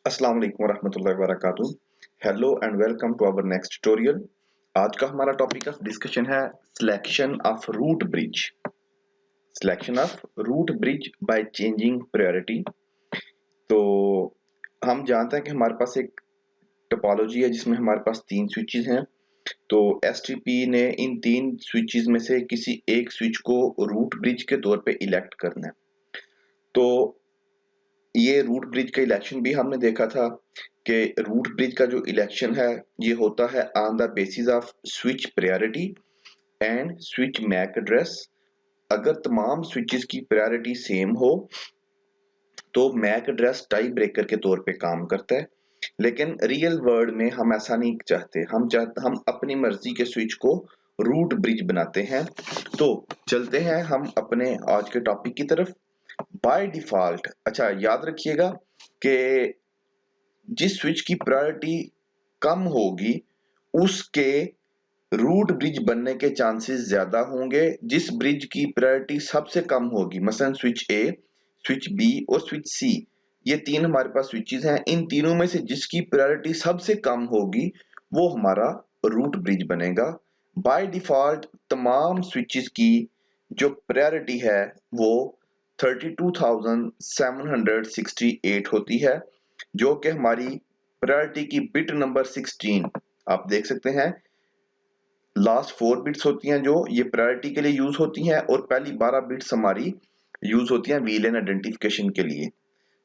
अस्सलाम वालेकुम वरहमतुल्लाहि वबरकातुहू। Hello and welcome to our next tutorial. आज का हमारा टॉपिक ऑफ डिस्कशन है selection of root bridge. Selection of root bridge by changing priority. तो हम जानते हैं कि हमारे पास एक टोपोलॉजी है जिसमें हमारे पास तीन स्विचेस हैं। तो एसटीपी ने इन तीन स्विचेस में से किसी एक स्विच को रूट ब्रिज के तौर पे इलेक्ट करना है। तो ये रूट ब्रिज का इलेक्शन भी हमने देखा था कि रूट ब्रिज का जो इलेक्शन है ये होता है on the basis of switch priority and switch MAC address. अगर तमाम स्विचेस की प्रायोरिटी सेम हो तो मैक एड्रेस टाई ब्रेकर के तौर पे काम करता है, लेकिन रियल वर्ल्ड में हम ऐसा नहीं चाहते। हम अपनी मर्जी के स्विच को रूट ब्रिज बनाते हैं। तो चलते हैं हम अपने आज के टॉपिक की तरफ। बाय डिफॉल्ट, अच्छा याद रखिएगा कि जिस स्विच की प्रायोरिटी कम होगी उसके रूट ब्रिज बनने के चांसेस ज्यादा होंगे। जिस ब्रिज की प्रायोरिटी सबसे कम होगी, मसलन स्विच ए, स्विच बी और स्विच सी, ये तीन हमारे पास स्विचेस हैं। इन तीनों में से जिसकी प्रायोरिटी सबसे कम होगी वो हमारा रूट ब्रिज बनेगा। बाय डिफॉल्ट तमाम स्विचेस की जो प्रायोरिटी है वो 32,768 होती है, जो कि हमारी प्रायोरिटी की बिट नंबर 16 आप देख सकते हैं। लास्ट 4 बिट्स होती हैं जो ये प्रायोरिटी के लिए यूज होती हैं और पहली 12 बिट्स हमारी यूज होती हैं वीलेन आइडेंटिफिकेशन के लिए।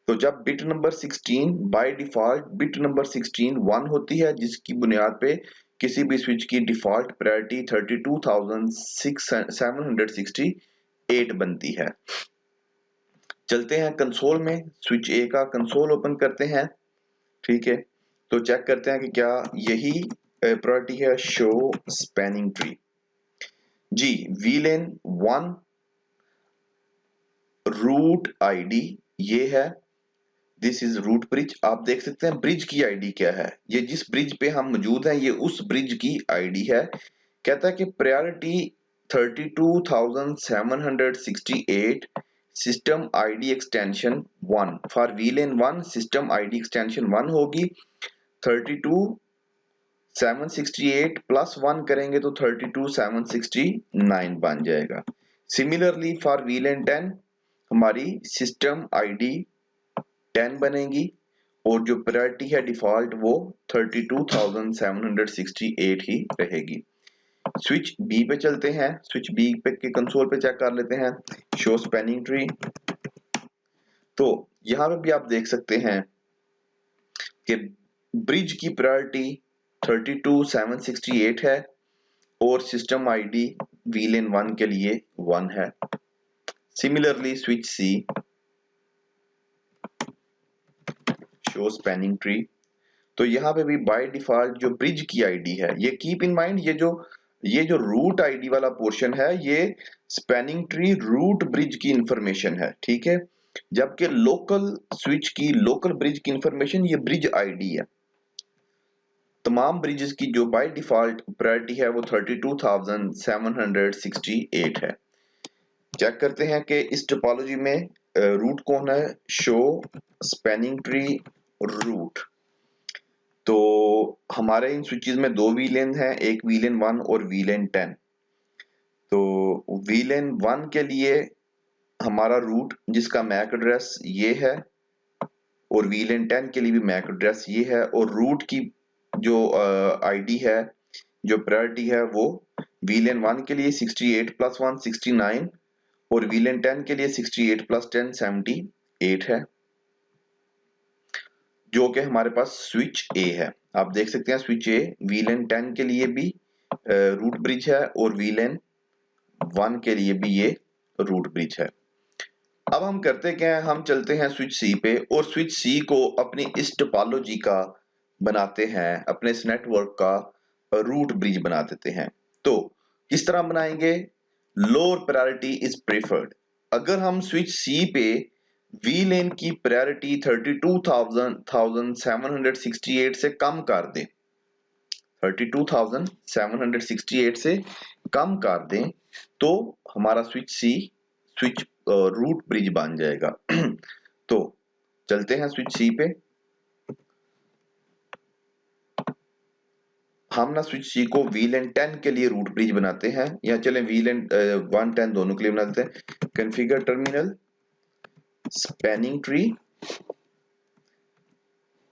तो जब bit number 16 by default bit number 16 1 होती है, जिसकी बुनियाद पे किसी भी स्विच की डिफॉल्ट प्रायोरिटी 32,768 बनती है। चलते हैं कंसोल में, स्विच ए का कंसोल ओपन करते हैं। ठीक है, तो चेक करते हैं कि क्या यही प्रायोरिटी है, शो स्पैनिंग ट्री। जी, वीलेन 1 रूट आईडी ये है। This is root bridge. आप देख सकते हैं ब्रिज की आईडी क्या है, ये जिस ब्रिज पे हम मौजूद हैं ये उस ब्रिज की आईडी है। कहता है कि priority 32,768 system ID extension 1 for VLAN 1। System ID extension 1 होगी। 32,768 प्लस 1 करेंगे तो 32,769 बन जाएगा। सिमिलरली फॉर वीलेन 10 हमारी सिस्टम आईडी 10 बनेगी और जो प्रायोरिटी है डिफॉल्ट वो 32,768 ही रहेगी। स्विच बी पे चलते हैं। स्विच बी पे के कंसोल पे चेक कर लेते हैं, शो स्पैनिंग ट्री। तो यहां पे भी आप देख सकते हैं कि ब्रिज की प्रायोरिटी 32,768 है और सिस्टम आईडी वीलेन 1 के लिए 1 है। Similarly switch C, show spanning tree. तो यहाँ पे भी बाय डिफॉल्ट जो ब्रिज की आईडी है, ये कीप इन माइंड ये जो रूट आईडी वाला पोर्शन है ये स्पैनिंग ट्री रूट ब्रिज की इंफॉर्मेशन है, ठीक है। जबकि लोकल स्विच की लोकल ब्रिज की इंफॉर्मेशन ये ब्रिज आईडी है। तमाम ब्रिजेस की जो बाय डिफॉल्ट प्रायोरिटी है वो 32,768 है। चेक करते हैं कि इस टोपोलॉजी में रूट कौन है, शो स्पैनिंग ट्री रूट। तो हमारे इन स्विचेस में दो वीलेन हैं, एक वीलेन 1 और वीलेन 10। तो वीलेन 1 के लिए हमारा रूट जिसका मैक एड्रेस ये है और वीलेन 10 के लिए भी मैक एड्रेस ये है, और रूट की जो आईडी है, जो प्रायोरिटी है वो वीलेन 1 के लिए 68 प्लस 1 69 और वीलेन 10 के लिए 68 प्लस 10 78 है, जो कि हमारे पास स्विच ए है। आप देख सकते हैं स्विच ए वीलेन 10 के लिए भी रूट ब्रिज है और वीलेन 1 के लिए भी ये रूट ब्रिज है। अब हम करते क्या है, हम चलते हैं स्विच सी पे और स्विच सी को अपनी इस टोपोलॉजी का बनाते हैं, अपने इस नेटवर्क का रूट ब्रिज बना देते हैं। तो किस तरह बनाएंगे, लोअर प्रायोरिटी इज प्रेफर्ड। अगर हम स्विच सी पे वी लेन की प्रायोरिटी 32,768 से कम कर दें, 32,768 से कम कर दें तो हमारा switch C switch root bridge बन जाएगा। तो चलते हैं स्विच सी पे। हम ना स्विच सी को VLAN 10 के लिए रूट ब्रिज बनाते हैं, या चले VLAN 1 10 दोनों के लिए बना देते हैं। Configure terminal spanning tree,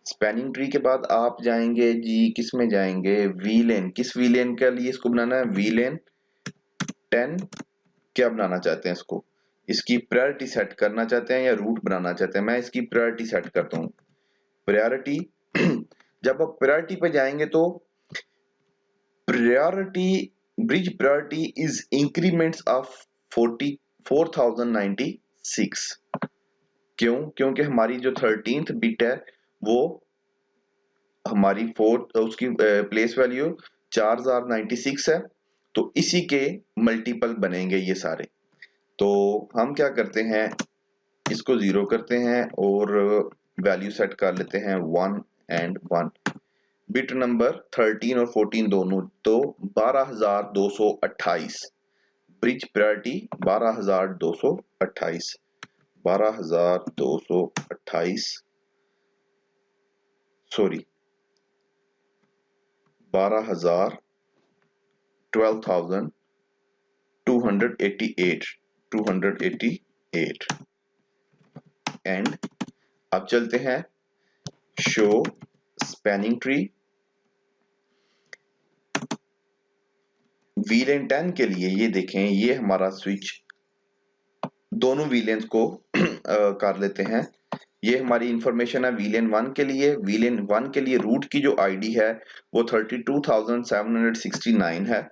spanning tree के बाद आप जाएंगे जी, किस में जाएंगे, VLAN, किस VLAN के लिए इसको बनाना है, VLAN 10 क्या बनाना चाहते हैं इसको, इसकी प्रायोरिटी सेट करना चाहते हैं या रूट बनाना चाहते हैं। मैं इसकी प्रायोरिटी सेट करता हूँ। प्रायोरिटी जब आप प्रायोरिटी पे जाएंगे तो priority bridge priority is increments of 4096। क्यों? क्योंकि हमारी जो 13th बिट है वो हमारी फोर्थ उसकी प्लेस वैल्यू 4096 है, तो इसी के मल्टीपल बनेंगे ये सारे। तो हम क्या करते हैं, इसको 0 करते हैं और वैल्यू सेट कर लेते हैं 1 and 1। बिट नंबर 13 और 14 दोनों, तो 12228 ब्रिज प्रायोरिटी 12228 12228 सॉरी 288 एंड अब चलते हैं शो स्पैनिंग ट्री। VLAN 10 के लिए ये देखें, ये हमारा स्विच दोनों VLANs को कर लेते हैं। ये हमारी इंफॉर्मेशन है VLAN 1 के लिए। VLAN 1 के लिए रूट की जो आईडी है वो 32769 है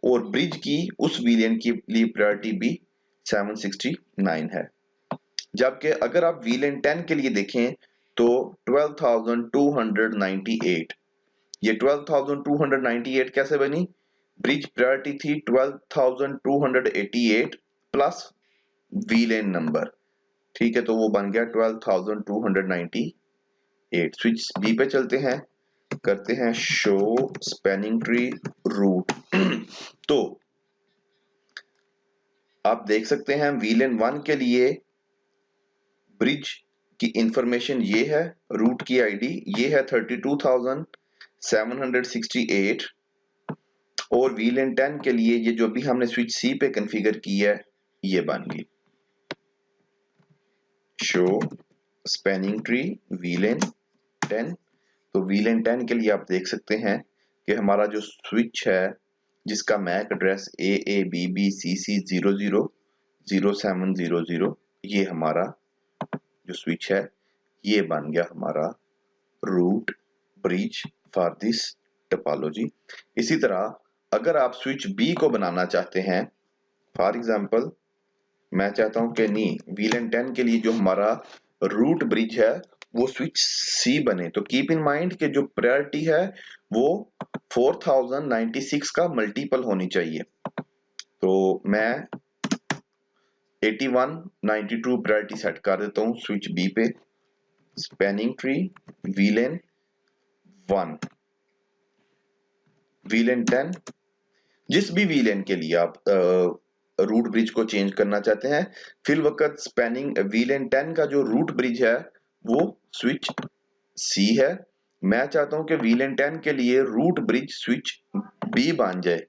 और ब्रिज की उस VLAN की लिए प्रायोरिटी भी 769 है। जबकि अगर आप VLAN 10 के लिए देखें तो 12298, ये 12298 कैसे बनी, ब्रिज प्रायोरिटी थी 12288 प्लस VLAN नंबर, ठीक है, तो वो बन गया 12298। स्विच बी पे चलते हैं, करते हैं शो स्पैनिंग ट्री रूट। तो आप देख सकते हैं VLAN 1 के लिए ब्रिज की इंफॉर्मेशन ये है, रूट की आईडी ये है 32768 और VLAN 10 के लिए ये जो भी हमने स्विच सी पे कॉन्फ़िगर की है ये बन गई। Show spanning tree VLAN 10। तो VLAN 10 के लिए आप देख सकते हैं कि हमारा जो स्विच है जिसका मैक एड्रेस AABBCC000700, ये हमारा जो स्विच है ये बन गया हमारा root bridge for this topology. इसी तरह अगर आप स्विच बी को बनाना चाहते हैं, फॉर एग्जांपल मैं चाहता हूं कि नहीं VLAN 10 के लिए जो हमारा रूट ब्रिज है वो स्विच सी बने, तो कीप इन माइंड कि जो प्रायोरिटी है वो 4096 का मल्टीपल होनी चाहिए। तो मैं 8192 प्रायोरिटी सेट कर देता हूं स्विच बी पे। स्पैनिंग ट्री VLAN 1 VLAN 10, जिस भी VLAN के लिए आप रूट ब्रिज को चेंज करना चाहते हैं, फिल वक्त स्पैनिंग VLAN 10 का जो रूट ब्रिज है वो स्विच सी है। मैं चाहता हूं कि VLAN 10 के लिए रूट ब्रिज स्विच बी बन जाए।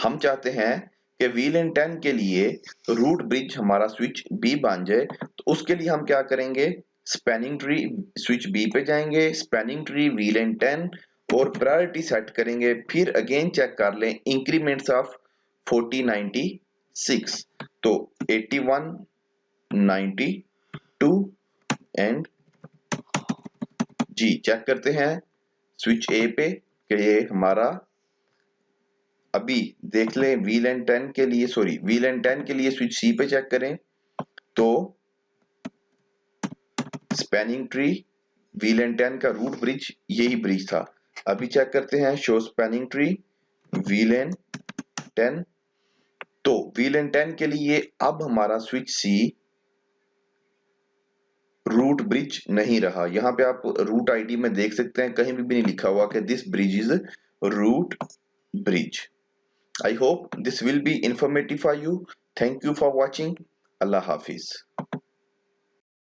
हम चाहते हैं कि VLAN 10 के लिए रूट ब्रिज हमारा स्विच बी बन जाए, तो उसके लिए हम क्या करेंगे, स्पैनिंग ट्री स्विच बी पे जाएंगे, स्पैनिंग ट्री VLAN 10 और प्रायोरिटी सेट करेंगे, फिर अगेन चेक कर लें इंक्रीमेंट्स ऑफ 4096, तो 8192 एंड जी चेक करते हैं स्विच ए पे कि ये हमारा अभी देख लें VLAN 10 के लिए, सॉरी VLAN 10 के लिए स्विच सी पे चेक करें तो स्पैनिंग ट्री VLAN 10 का रूट ब्रिज यही ब्रिज था। अभी चेक करते हैं शो स्पैनिंग ट्री VLAN 10। तो VLAN 10 के लिए अब हमारा स्विच सी रूट ब्रिज नहीं रहा। यहां पे आप रूट आईडी में देख सकते हैं कहीं भी नहीं लिखा हुआ कि this bridge is root bridge. I hope this will be informative for you. Thank you for watching. Allah Hafiz.